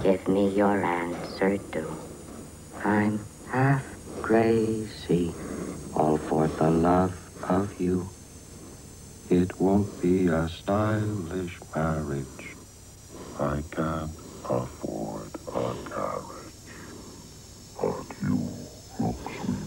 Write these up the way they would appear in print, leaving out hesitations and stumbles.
Give me your answer too. I'm half crazy, all for the love of you. It won't be a stylish marriage. I can't afford a carriage. But you look sweet.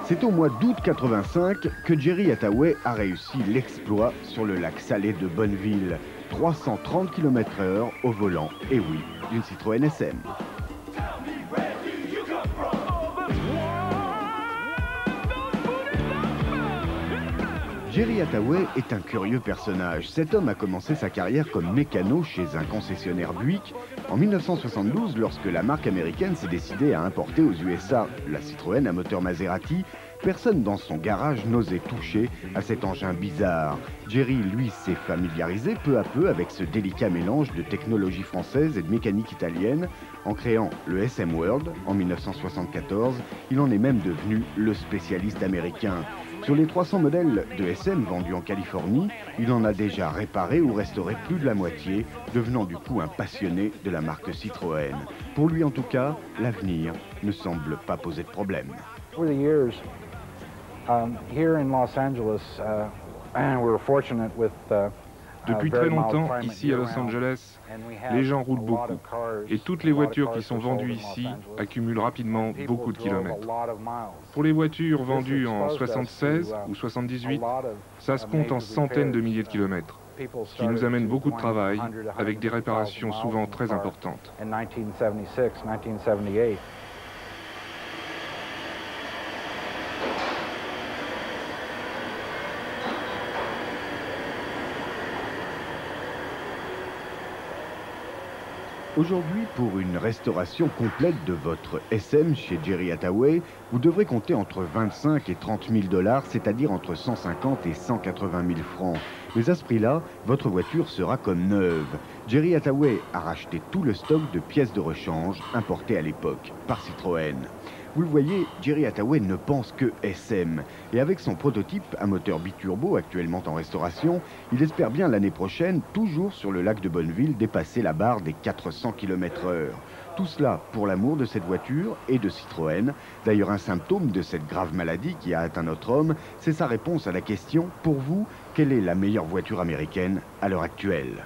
C'est au mois d'août 85 que Jerry Hathaway a réussi l'exploit sur le lac salé de Bonneville. 330 km/h au volant, et oui, d'une Citroën SM. Jerry Hathaway est un curieux personnage. Cet homme a commencé sa carrière comme mécano chez un concessionnaire Buick en 1972 lorsque la marque américaine s'est décidée à importer aux USA la Citroën à moteur Maserati. Personne dans son garage n'osait toucher à cet engin bizarre. Jerry, lui, s'est familiarisé peu à peu avec ce délicat mélange de technologie française et de mécanique italienne. En créant le SM World en 1974, il en est même devenu le spécialiste américain. Sur les 300 modèles de SM vendus en Californie, il en a déjà réparé ou restauré plus de la moitié, devenant du coup un passionné de la marque Citroën. Pour lui en tout cas, l'avenir ne semble pas poser de problème. Over the years, here in Los Angeles, we're fortunate with Depuis très longtemps, ici à Los Angeles, les gens roulent beaucoup. Et toutes les voitures qui sont vendues ici accumulent rapidement beaucoup de kilomètres. Pour les voitures vendues en 76 ou 78, ça se compte en centaines de milliers de kilomètres, ce qui nous amène beaucoup de travail, avec des réparations souvent très importantes. Aujourd'hui, pour une restauration complète de votre SM chez Jerry Hathaway, vous devrez compter entre 25 et 30 000 $, c'est-à-dire entre 150 et 180 000 francs. Mais à ce prix-là, votre voiture sera comme neuve. Jerry Hathaway a racheté tout le stock de pièces de rechange importées à l'époque par Citroën. Vous le voyez, Jerry Hathaway ne pense que SM. Et avec son prototype à moteur biturbo actuellement en restauration, il espère bien l'année prochaine, toujours sur le lac de Bonneville, dépasser la barre des 400 km/h. Tout cela pour l'amour de cette voiture et de Citroën. D'ailleurs, un symptôme de cette grave maladie qui a atteint notre homme, c'est sa réponse à la question « Pour vous, quelle est la meilleure voiture américaine à l'heure actuelle ?»